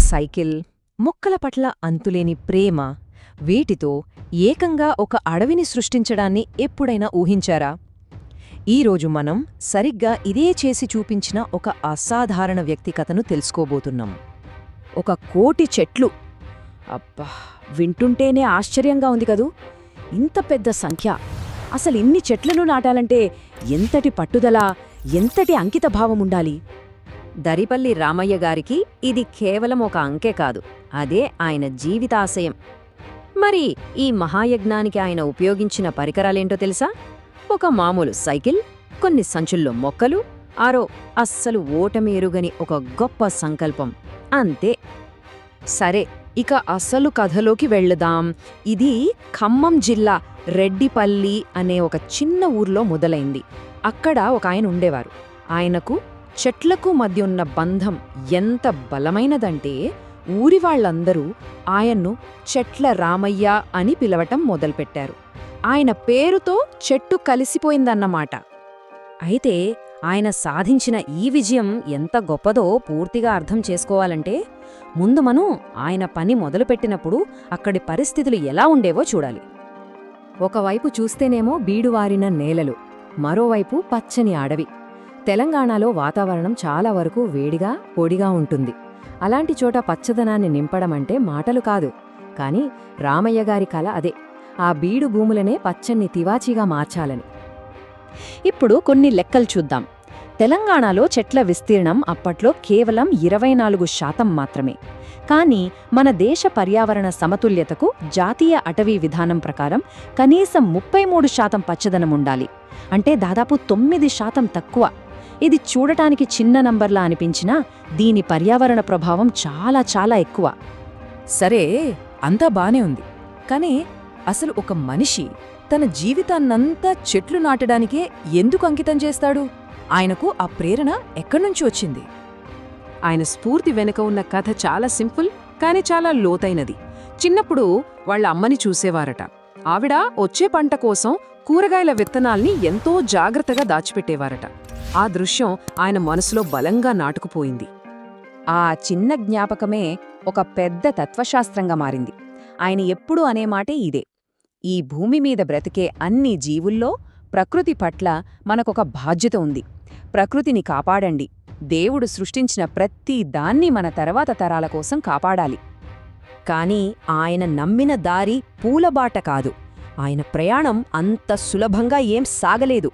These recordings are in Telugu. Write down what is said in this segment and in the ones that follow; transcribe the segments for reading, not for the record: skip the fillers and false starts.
సైకిల్, మొక్కల పట్ల అంతులేని ప్రేమ, వీటితో ఏకంగా ఒక అడవిని సృష్టించడాన్ని ఎప్పుడైనా ఊహించారా? ఈరోజు మనం సరిగ్గా ఇదే చేసి చూపించిన ఒక అసాధారణ వ్యక్తి కథను తెలుసుకోబోతున్నాం. 1,000,000 చెట్లు. అబ్బా, వింటుంటేనే ఆశ్చర్యంగా ఉంది కదూ! ఇంత పెద్ద సంఖ్య. అసలు ఇన్ని చెట్లను నాటాలంటే ఎంతటి పట్టుదల, ఎంతటి అంకితభావముండాలి? దరిపల్లి రామయ్య గారికి ఇది కేవలం ఒక అంకె కాదు, అదే ఆయన జీవితాశయం. మరి ఈ మహాయజ్ఞానికి ఆయన ఉపయోగించిన పరికరాలేంటో తెలుసా? ఒక మామూలు సైకిల్, కొన్ని సంచుల్లో మొక్కలు, అస్సలు ఓటమి ఎరుగని ఒక గొప్ప సంకల్పం, అంతే. సరే, ఇక అసలు కథలోకి వెళ్దాం. ఇది ఖమ్మం జిల్లా రెడ్డిపల్లి అనే ఒక చిన్న ఊర్లో మొదలైంది. అక్కడ ఒక ఆయన ఉండేవారు. ఆయనకు చెట్లకు మధ్య ఉన్న బంధం ఎంత బలమైనదంటే ఊరి వాళ్ళందరూ ఆయన్ను చెట్ల రామయ్య అని పిలవటం మొదలుపెట్టారు. ఆయన పేరుతో చెట్టు కలిసిపోయిందన్నమాట. అయితే ఆయన సాధించిన ఈ విజయం ఎంత గొప్పదో పూర్తిగా అర్థం చేసుకోవాలంటే ముందు మనం ఆయన పని మొదలుపెట్టినప్పుడు అక్కడి పరిస్థితులు ఎలా ఉండేవో చూడాలి. ఒకవైపు చూస్తేనేమో బీడువారిన నేలలు, మరోవైపు పచ్చని అడవి. తెలంగాణలో వాతావరణం చాలా వరకు వేడిగా, పొడిగా ఉంటుంది. అలాంటి చోట పచ్చదనాన్ని నింపడమంటే మాటలు కాదు. కాని రామయ్య గారి కల అదే, ఆ బీడు భూములనే పచ్చని తివాచీగా మార్చాలని. ఇప్పుడు కొన్ని లెక్కలు చూద్దాం. తెలంగాణలో చెట్ల విస్తీర్ణం అప్పట్లో కేవలం 24% మాత్రమే. కానీ మన దేశ పర్యావరణ సమతుల్యతకు జాతీయ అటవీ విధానం ప్రకారం కనీసం 33% పచ్చదనముండాలి. అంటే దాదాపు 9% తక్కువ. ఇది చూడటానికి చిన్న నంబర్లా అనిపించినా దీని పర్యావరణ ప్రభావం చాలా చాలా ఎక్కువ. సరే, అంతా బానే ఉంది. కానీ అసలు ఒక మనిషి తన జీవితాన్నంతా చెట్లు నాటడానికే ఎందుకు అంకితం చేస్తాడు? ఆయనకు ఆ ప్రేరణ ఎక్కడ్నుంచి వచ్చింది? ఆయన స్ఫూర్తి వెనుక ఉన్న కథ చాలా సింపుల్, కానీ చాలా లోతైనది. చిన్నప్పుడు వాళ్ళ అమ్మని చూసేవారట. ఆవిడ వచ్చే పంట కోసం కూరగాయల విత్తనాల్ని ఎంతో జాగ్రత్తగా దాచిపెట్టేవారట. ఆ దృశ్యం ఆయన మనసులో బలంగా నాటుకుపోయింది. ఆ చిన్న జ్ఞాపకమే ఒక పెద్ద తత్వశాస్త్రంగా మారింది. ఆయన ఎప్పుడూ అనేమాటే ఇదే: ఈ భూమి మీద బ్రతికే అన్ని జీవుల్లో ప్రకృతి పట్ల మనకొక బాధ్యత ఉంది. ప్రకృతిని కాపాడండి. దేవుడు సృష్టించిన ప్రతి దాన్ని మన తర్వాత తరాల కోసం కాపాడాలి. కాని ఆయన నమ్మిన దారి పూలబాట కాదు. ఆయన ప్రయాణం అంత సులభంగా ఏం సాగలేదు.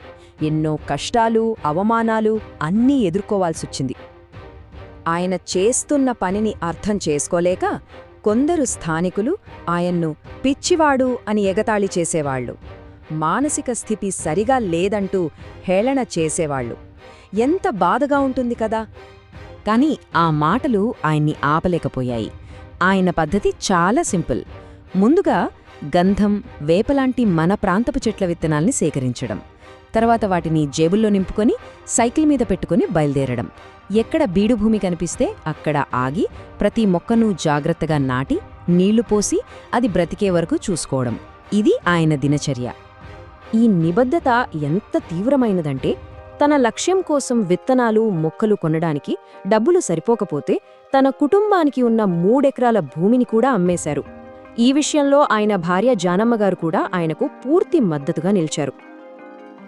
ఎన్నో కష్టాలు, అవమానాలు అన్నీ ఎదుర్కోవాల్సొచ్చింది. ఆయన చేస్తున్న పనిని అర్థం చేసుకోలేక కొందరు స్థానికులు ఆయన్ను పిచ్చివాడు అని ఎగతాళి చేసేవాళ్లు. మానసిక స్థితి సరిగా లేదంటూ హేళన చేసేవాళ్లు. ఎంత బాధగా ఉంటుంది కదా! కాని ఆ మాటలు ఆయన్ని ఆపలేకపోయాయి. ఆయన పద్ధతి చాలా సింపుల్. ముందుగా గంధం, వేపలాంటి మన ప్రాంతపు చెట్ల విత్తనాల్ని సేకరించడం. తర్వాత వాటిని జేబుల్లో నింపుకొని సైకిల్ మీద పెట్టుకుని బయలుదేరడం. ఎక్కడ బీడుభూమి కనిపిస్తే అక్కడ ఆగి ప్రతి మొక్కను జాగ్రత్తగా నాటి నీళ్లు పోసి అది బ్రతికే వరకు చూసుకోవడం. ఇది ఆయన దినచర్య. ఈ నిబద్ధత ఎంత తీవ్రమైనదంటే తన లక్ష్యం కోసం విత్తనాలు, మొక్కలు కొనడానికి డబ్బులు సరిపోకపోతే తన కుటుంబానికి ఉన్న 3 ఎకరాల భూమిని కూడా అమ్మేశారు. ఈ విషయంలో ఆయన భార్య జానమ్మగారు కూడా ఆయనకు పూర్తి మద్దతుగా నిలిచారు.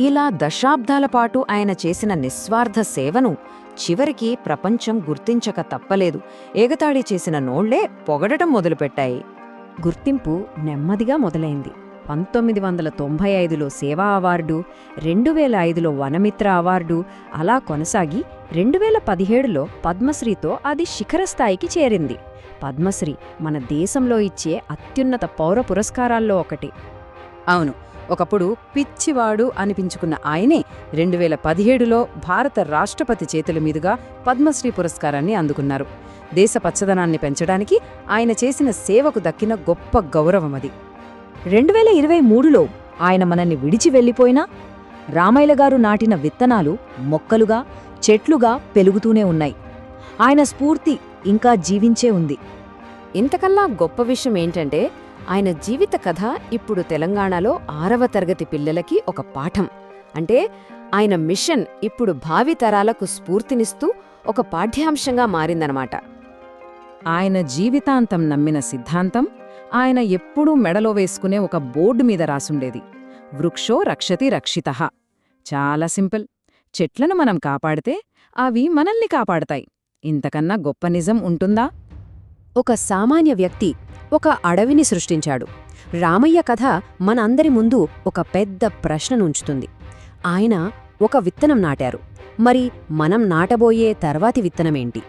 ఇలా దశాబ్దాల పాటు ఆయన చేసిన నిస్వార్థ సేవను చివరికి ప్రపంచం గుర్తించక తప్పలేదు. ఎగతాళి చేసిన నోళ్లే పొగడటం మొదలుపెట్టాయి. గుర్తింపు నెమ్మదిగా మొదలైంది. 1995లో సేవా అవార్డు, 2005లో వనమిత్ర అవార్డు, అలా కొనసాగి 2017లో పద్మశ్రీతో అది శిఖరస్థాయికి చేరింది. పద్మశ్రీ మన దేశంలో ఇచ్చే అత్యున్నత పౌర పురస్కారాల్లో ఒకటి. అవును, ఒకప్పుడు పిచ్చివాడు అనిపించుకున్న ఆయనే 2017లో భారత రాష్ట్రపతి చేతుల మీదుగా పద్మశ్రీ పురస్కారాన్ని అందుకున్నారు. దేశ పచ్చదనాన్ని పెంచడానికి ఆయన చేసిన సేవకు దక్కిన గొప్ప గౌరవమది. 2023లో ఆయన మనల్ని విడిచి వెళ్ళిపోయినా రామయ్యగారు నాటిన విత్తనాలు మొక్కలుగా, చెట్లుగా పెరుగుతూనే ఉన్నాయి. ఆయన స్ఫూర్తి ఇంకా జీవించే ఉంది. ఇంతకన్నా గొప్ప విషయం ఏంటంటే ఆయన జీవిత కథ ఇప్పుడు తెలంగాణలో 6వ తరగతి పిల్లలకి ఒక పాఠం. అంటే ఆయన మిషన్ ఇప్పుడు భావితరాలకు స్ఫూర్తినిస్తూ ఒక పాఠ్యాంశంగా మారిందనమాట. ఆయన జీవితాంతం నమ్మిన సిద్ధాంతం ఆయన ఎప్పుడూ మెడలో వేసుకునే ఒక బోర్డు మీద రాసుండేది. వృక్షో రక్షతి రక్షితః. చాలా సింపుల్. చెట్లను మనం కాపాడితే అవి మనల్ని కాపాడతాయి. ఇంతకన్నా గొప్ప నిజం ఉంటుందా? ఒక సామాన్య వ్యక్తి ఒక అడవిని సృష్టించాడు. రామయ్య కథ మనందరి ముందు ఒక పెద్ద ప్రశ్ననుంచుతుంది. ఆయన ఒక విత్తనం నాటారు. మరి మనం నాటబోయే తర్వాతి విత్తనమేంటి?